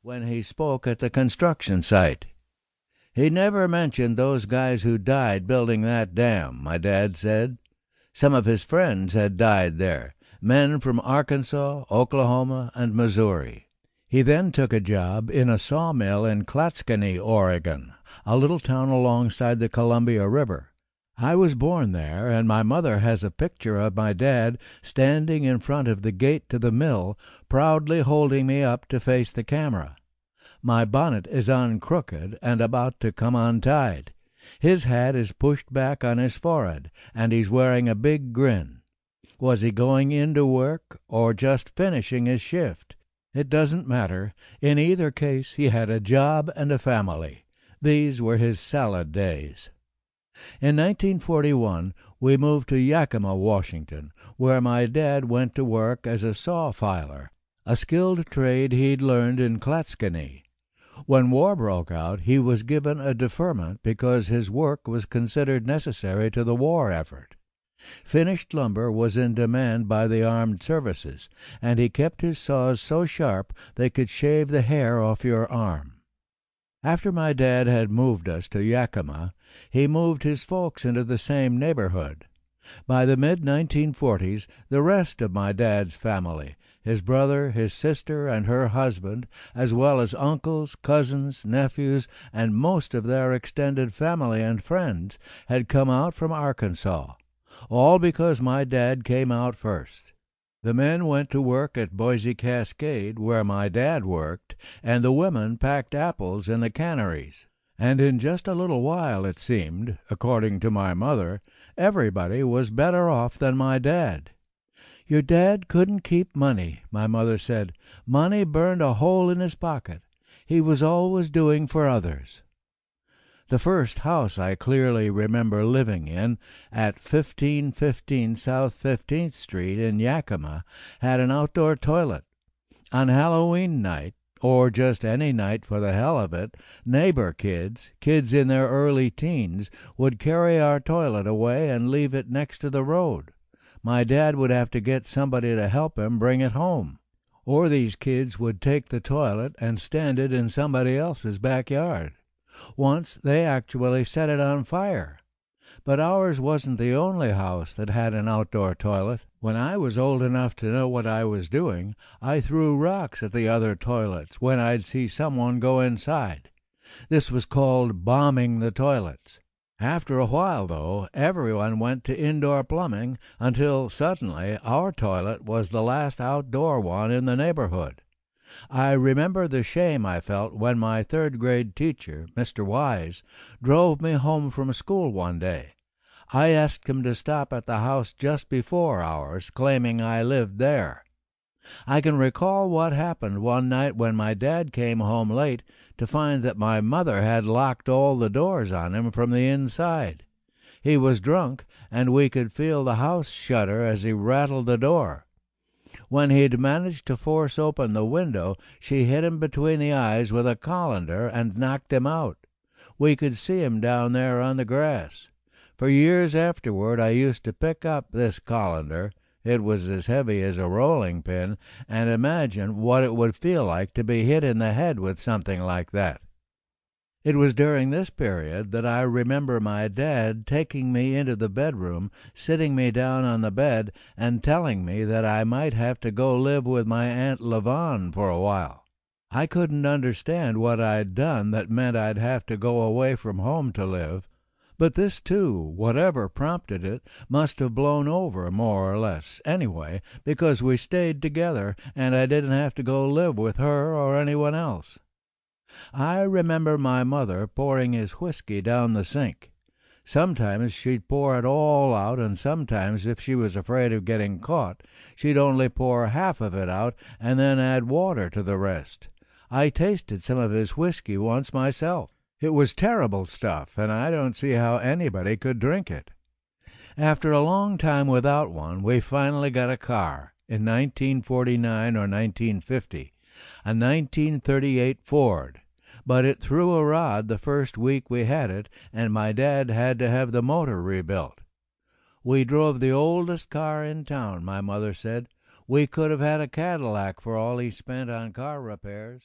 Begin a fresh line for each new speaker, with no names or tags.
when he spoke at the construction site. He never mentioned those guys who died building that dam, my dad said. Some of his friends had died there, men from Arkansas, Oklahoma, and Missouri. He then took a job in a sawmill in Clatskanie, Oregon, a little town alongside the Columbia River. I was born there, and my mother has a picture of my dad standing in front of the gate to the mill, proudly holding me up to face the camera. My bonnet is on crooked and about to come untied. His hat is pushed back on his forehead, and he's wearing a big grin. Was he going into work or just finishing his shift? It doesn't matter. In either case, he had a job and a family. These were his salad days. In 1941, we moved to Yakima, Washington, where my dad went to work as a saw filer, a skilled trade he'd learned in Clatskanie. When war broke out, he was given a deferment because his work was considered necessary to the war effort. Finished lumber was in demand by the armed services, and he kept his saws so sharp they could shave the hair off your arm. After my dad had moved us to Yakima, he moved his folks into the same neighborhood. By the mid-1940s, the rest of my dad's family, his brother, his sister, and her husband, as well as uncles, cousins, nephews, and most of their extended family and friends, had come out from Arkansas, all because my dad came out first. The men went to work at Boise Cascade, where my dad worked, and the women packed apples in the canneries. And in just a little while, it seemed, according to my mother, everybody was better off than my dad. Your dad couldn't keep money, my mother said. Money burned a hole in his pocket. He was always doing for others. The first house I clearly remember living in, at 1515 South 15th Street in Yakima, had an outdoor toilet. On Halloween night, or just any night for the hell of it, neighbor kids in their early teens, would carry our toilet away and leave it next to the road. My dad would have to get somebody to help him bring it home. Or these kids would take the toilet and stand it in somebody else's backyard. Once they actually set it on fire. But ours wasn't the only house that had an outdoor toilet. When I was old enough to know what I was doing, I threw rocks at the other toilets when I'd see someone go inside. This was called bombing the toilets. After a while, though, everyone went to indoor plumbing until suddenly our toilet was the last outdoor one in the neighborhood. I remember the shame I felt when my third-grade teacher, Mr. Wise, drove me home from school one day. I asked him to stop at the house just before ours, claiming I lived there. I can recall what happened one night when my dad came home late to find that my mother had locked all the doors on him from the inside. He was drunk, and we could feel the house shudder as he rattled the door. When he'd managed to force open the window, she hit him between the eyes with a colander and knocked him out. We could see him down there on the grass. For years afterward I used to pick up this colander, it was as heavy as a rolling pin, and imagine what it would feel like to be hit in the head with something like that. It was during this period that I remember my dad taking me into the bedroom, sitting me down on the bed, and telling me that I might have to go live with my Aunt Lavon for a while. I couldn't understand what I'd done that meant I'd have to go away from home to live. But this, too, whatever prompted it, must have blown over more or less, anyway, because we stayed together, and I didn't have to go live with her or anyone else. I remember my mother pouring his whiskey down the sink. Sometimes she'd pour it all out, and sometimes, if she was afraid of getting caught, she'd only pour half of it out and then add water to the rest. I tasted some of his whiskey once myself. It was terrible stuff, and I don't see how anybody could drink it. After a long time without one, we finally got a car in 1949 or 1950, a 1938 Ford. But it threw a rod the first week we had it, and my dad had to have the motor rebuilt. We drove the oldest car in town, my mother said. We could have had a Cadillac for all he spent on car repairs.